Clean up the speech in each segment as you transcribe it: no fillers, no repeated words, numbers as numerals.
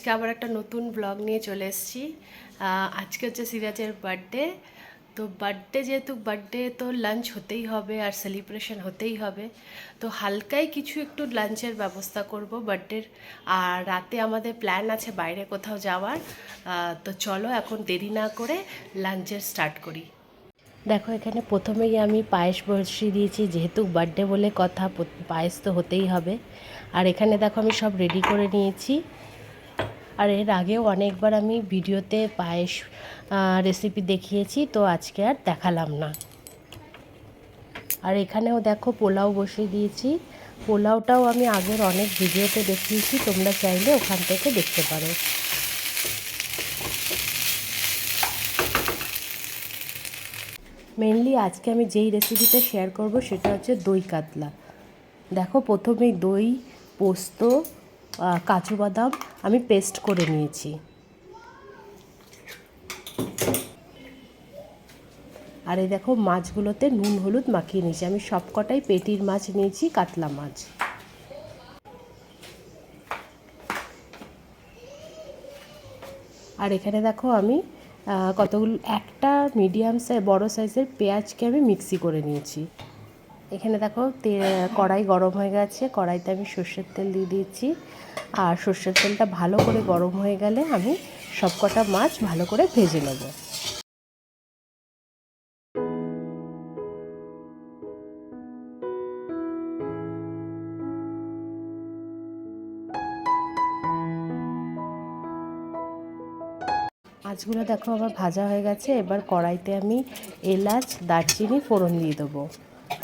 আজকে আবার একটা নতুন ব্লগ নিয়ে চলে এসেছি। আজকে হচ্ছে সিরাজের বার্থডে। তো বার্থডে যেহেতু বার্থডে তো লাঞ্চ হতেই হবে আর সেলিব্রেশন হতেই হবে। তো হালকাই কিছু একটু লাঞ্চের ব্যবস্থা করব বার্থডের। আর রাতে আমাদের প্ল্যান আছে বাইরে কোথাও যাওয়ার। তো চলো এখন দেরি না করে লাঞ্চের স্টার্ট করি। দেখো এখানে প্রথমেই আমি পায়েস বসিয়ে দিয়েছি, যেহেতু বার্থডে বলে কথা, পায়েস তো হতেই হবে। আর এখানে দেখো আমি সব রেডি করে নিয়েছি। আর এর আগেও অনেকবার আমি ভিডিওতে পায়েস রেসিপি দেখিয়েছি, তো আজকে আর দেখালাম না। আর এখানেও দেখো পোলাও বসিয়ে দিয়েছি। পোলাওটাও আমি আগের অনেক ভিডিওতে দেখিয়েছি, তোমরা চাইলে ওখান থেকে দেখতে পারো। মেনলি আজকে আমি যেই রেসিপিটা শেয়ার করব সেটা হচ্ছে দই কাতলা। দেখো প্রথমেই দই, পোস্ত, কাজু বাদাম আমি পেস্ট করে নিয়েছি। আর এই দেখো মাছগুলোতে নুন হলুদ মাখিয়ে নিয়েছি। আমি সবকটাই পেটির মাছ নিয়েছি, কাতলা মাছ। আর এখানে দেখো আমি কতগুলো, একটা মিডিয়াম বড় সাইজের পেঁয়াজকে আমি মিক্সি করে নিয়েছি। এখানে দেখো কড়াই গরম হয়ে গেছে, কড়াইতে আমি সর্ষের তেল দিয়ে দিয়েছি। আর সর্ষের তেলটা ভালো করে গরম হয়ে গেলে আমি সবকটা মাছ ভালো করে ভেজে নেব। মাছগুলো দেখো আমার ভাজা হয়ে গেছে। এবার কড়াইতে আমি এলাচ, দারচিনি ফোড়ন দিয়ে দেবো।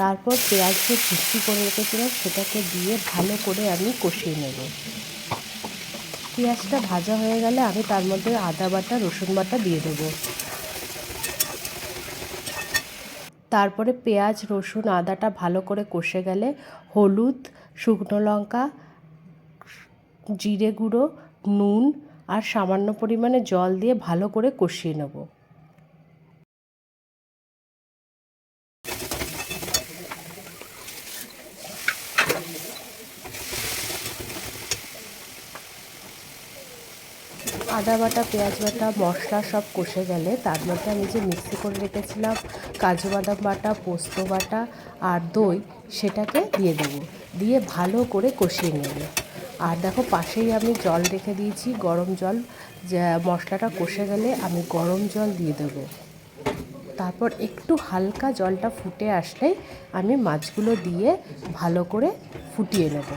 তারপর পেঁয়াজ যে কুচি করে রেখেছিলাম সেটাকে দিয়ে ভালো করে আমি কষিয়ে নেব। পেঁয়াজটা ভাজা হয়ে গেলে আমি তার মধ্যে আদা বাটা, রসুন বাটা দিয়ে দেবো। তারপরে পেঁয়াজ, রসুন, আদাটা ভালো করে কষে গেলে হলুদ, শুকনো লঙ্কা, জিরে গুঁড়ো, নুন আর সামান্য পরিমাণে জল দিয়ে ভালো করে কষিয়ে নেব। আদা বাটা, পেঁয়াজ বাটা, মশলা সব কষে গেলে তার মধ্যে আমি যে মিক্সি করে রেখেছিলাম কাজু বাদাম বাটা, পোস্ত বাটা আর দই, সেটাকে দিয়ে দেবো। দিয়ে ভালো করে কষিয়ে নেব। আর দেখো পাশেই আমি জল রেখে দিয়েছি, গরম জল। মশলাটা কষে গেলে আমি গরম জল দিয়ে দেবো। তারপর একটু হালকা জলটা ফুটে আসলেই আমি মাছগুলো দিয়ে ভালো করে ফুটিয়ে নেব।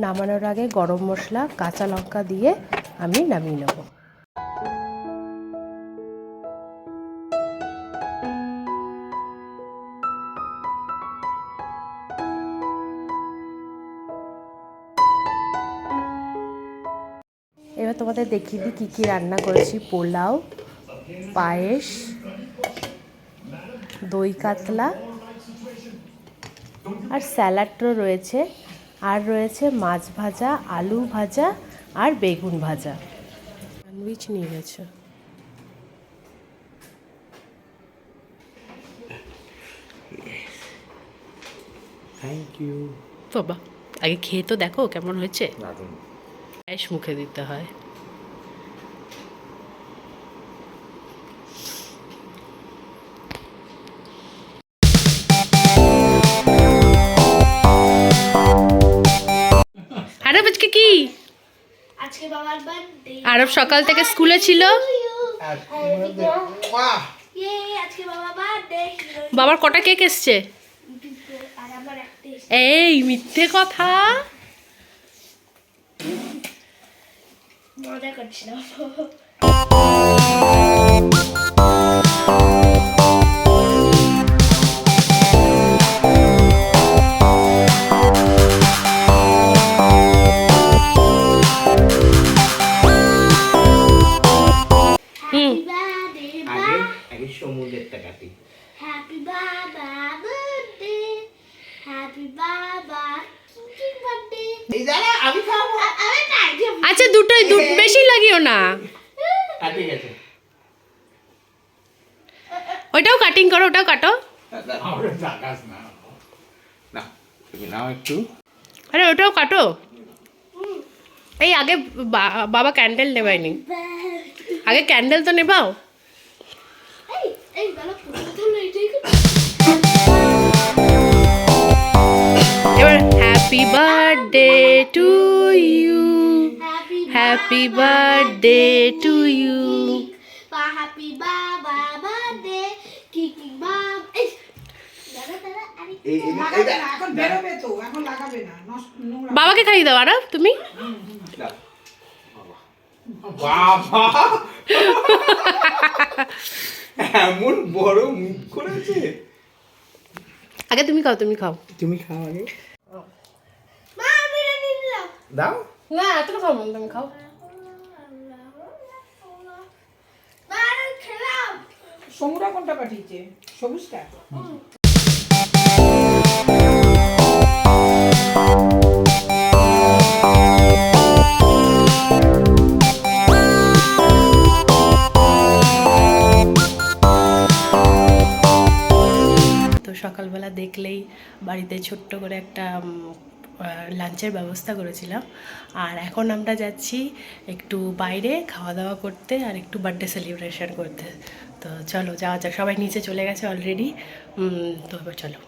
নামানোর আগে গরম মশলা, কাঁচা লঙ্কা দিয়ে আমি নামিয়ে নেব। এবার তোমাদের দেখিয়ে দিই কী কী রান্না করেছি। পোলাও, পায়েস, দই কাতলা আর স্যালাডও রয়েছে। আর রয়েছে মাছ ভাজা, আলু ভাজা আর বেগুন ভাজা। স্যান্ডউইচ নিয়ে গেছে। Thank you. বাবা আগে খেয়ে তো দেখো কেমন হয়েছে। পায়েস মুখে দিতে হয়। আরব আজকে কি? আজকে বাবার বার্থডে। আরব সকাল থেকে স্কুলে ছিল। আজকে বাবার বার্থডে। বাবার কটা কেক এসছে? আর আমার একটা এই মিথ্যে কথা। মজা করছিলাম। আগে সমুদ্রেরটা কাটি। হ্যাপি বাবা বার্থডে, হ্যাপি বাবা বার্থডে। এই দাঁড়া আমি খাবো। আমি না আচ্ছা দুটোই বেশি লাগিও না। হ্যাঁ ঠিক আছে। ওইটাও কাটিং করো, ওটাও কাটো। আমরা জাগাস না। না, তুমি নাও একটু। আরে ওটাও কাটো। এই আগে বাবা ক্যান্ডেল নেবাইনি, আগে ক্যান্ডেল তো নেবাও। এই গলা পুরো না এটাই এবার happy birthday to you, happy birthday to you. Happy বাবা বার্থডে কিকি বাবা। এই দাদা দাদা আরে লাগাবে না, এখন বেরোবে তো, এখন লাগাবে না, নোংরা। বাবাকে খাইয়ে দাও আরব তুমি। দাও। বাবা এমন বড় মুখ করেছে। আগে তুমি খাও, তুমি খাও। তুমি খাও আগে। মা আমি নিয়ে নিলাম। দাও। না এতটা খাও, তুমি খাও। মা আমি খেলাম। সমুরা কোনটা পাঠিয়েছে? সবুজটা? তো সকালবেলা দেখলেই বাড়িতে ছোট্ট করে একটা লাঞ্চের ব্যবস্থা করেছিলাম। আর এখন আমরা যাচ্ছি একটু বাইরে খাওয়া দাওয়া করতে আর একটু বার্থডে সেলিব্রেশন করতে। তো চলো যাওয়া যাক, সবাই নিচে চলে গেছে অলরেডি। তো এবার চলো।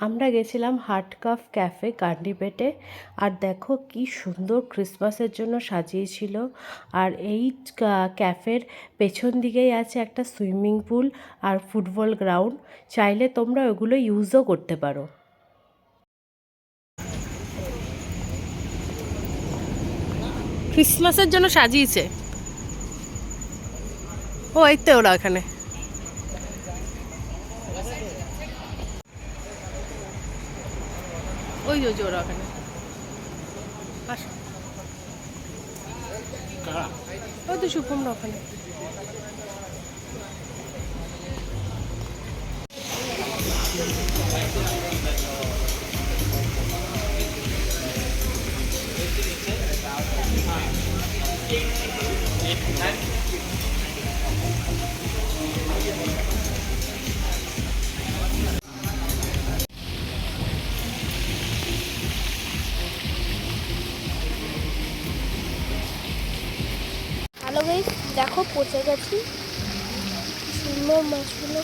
আমরা গেছিলাম হার্ট কাফ ক্যাফে কার্নিপেটে। আর দেখো কি সুন্দর ক্রিসমাসের জন্য সাজিয়েছিল। আর এই ক্যাফের পেছন দিকেই আছে একটা সুইমিং পুল আর ফুটবল গ্রাউন্ড, চাইলে তোমরা ওগুলো ইউজও করতে পারো। ক্রিসমাসের জন্য সাজিয়েছে। ও এই তো ওরা এখানে। ওই যে ওরা ওখানে। ওই তো শুভমরা ওখানে। হ্যালো গাইস, দেখো পচে গেছি সুন্দর মাছগুলো।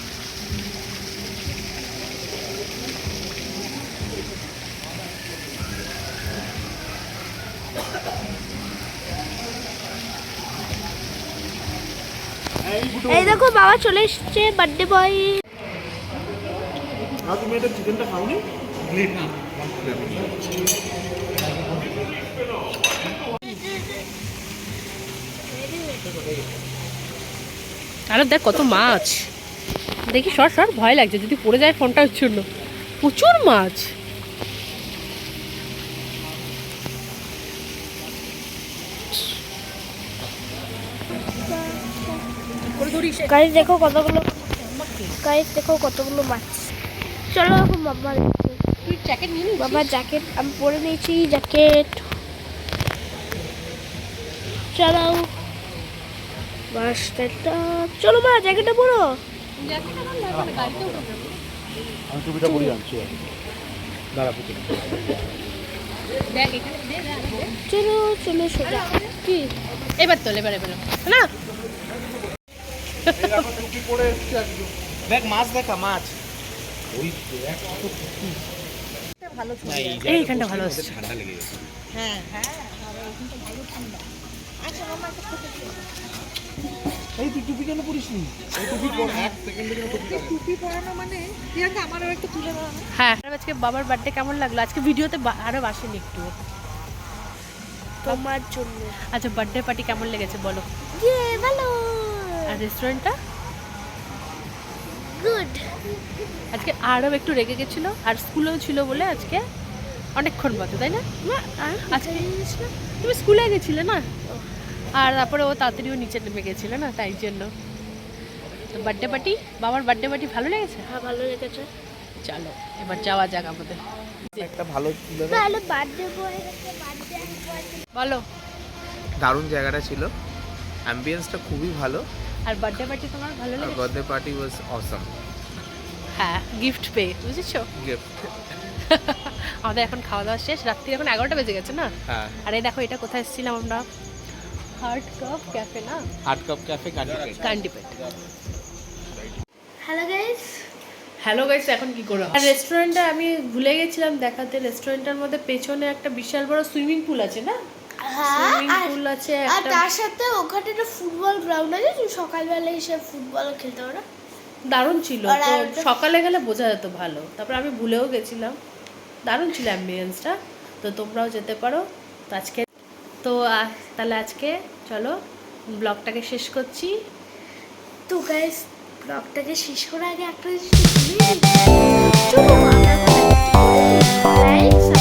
এই দেখো বাবা চলে এসেছে, বার্থডে বয়। তুমি এটা চিকেনটা খাওনি? না। আরে দেখ কত মাছ, দেখি সর সর, ভয় লাগছে যদি পড়ে যায় ফোনটা জন্য। প্রচুর মাছ। গাইস দেখো কতগুলো, গাইস দেখো কতগুলো মাছ। চলো এখন বাবা, তুই জ্যাকেট নিয়ে নিবি? বাবা জ্যাকেট আমি পরে নিয়েছি, জ্যাকেট। চলো মাস্টারটা, চলো মা জ্যাকেটটা পরো। আমি টুপিটা পরে আনছি। দাঁড়া পুজো। চলো চলে সোজা। কি এবার তোল, এবার না টুপি পরে এসছি একদম। দেখ মাছ, দেখা মাছ। ওই দেখ কত টুপি। ভালো ছবি। এইখানটা ভালো আসছে। ঠান্ডা লেগে গেছে। হ্যাঁ হ্যাঁ, আর এইখানটা ভালো ঠান্ডা। আচ্ছা মামা একটা ফটো তুলো। এই তুই টুপি কেন পরিস নি? এই টুপি পর এক সেকেন্ডে কেন টুপি লাগে? টুপি পরানো মানে প্রিয়াঙ্কা আমারও একটু তুলে দাও না। হ্যাঁ। আজকে বাবার বার্থডে কেমন লাগলো? আজকে ভিডিওতে আরো আসেনি একটু। তোমার জন্য। আচ্ছা বার্থডে পার্টি কেমন লেগেছে বলো? ইয়ে ভালো, আর রেস্টুরেন্টটা? গুড। আজকে আরও একটু রেগে গেছিলো, আর স্কুলেও ছিল বলে আজকে অনেকক্ষণ বাদে, তাই না? আজকে তুমি স্কুলে গেছিলে না, আর তারপরে ও তাড়াতাড়িও নিচে নেমে গেছিলে না, তাই জন্য। তো বার্থডে পার্টি, বাবার বার্থডে পার্টি ভালো লেগেছে? হ্যাঁ ভালো লেগেছে। চলো এবার যাওয়া যাক আমাদের। একটা ভালো ছিল, তাহলে বার্থডে বয় বার্থডে বলো। দারুণ জায়গাটা ছিল, অ্যাম্বিয়েন্সটা খুবই ভালো, আর বার্থডে পার্টি তোমার ভালো আর লেগেছে? বার্থডে পার্টি ওয়াজ অসাম। হ্যাঁ, গিফট পেয়ে বুঝেছো। গিফট। আমাদের এখন খাওয়া দাওয়া শেষ, রাত্রি এখন 11টা বেজে গেছে না। হ্যাঁ, আর এই দেখো এটা কোথায় এসেছিলাম আমরা, হার্ট কাপ ক্যাফে না, hard cup cafe Kandipet. Kandipet. Hello guys, hello guys, এখন কি করবো? আর রেস্টুরেন্টে আমি ভুলে গেছিলাম দেখাতে, রেস্টুরেন্টের মধ্যে পেছনে একটা বিশাল বড় সুইমিং পুল আছে না, হ্যাঁ সুইমিং পুল আছে আর একটা, তার সাথে ওখানে একটা ফুটবল গ্রাউন্ড আছে, তুমি সকালবেলা এসে ফুটবল খেলতে পারো। দারুণ ছিল। আর তো একটা- সকালে গেলে বোঝা যেত ভালো, তারপর আমি ভুলেও গেছিলাম। দারুণ ছিল অ্যাম্বিয়েন্সটা, তো তোমরাও যেতে পারো। তো আজকে তো তাহলে আজকে চলো ব্লগটাকে শেষ করছি। তো গাইস, ব্লগটাকে শেষ করার আগে একটা জিনিস লাইক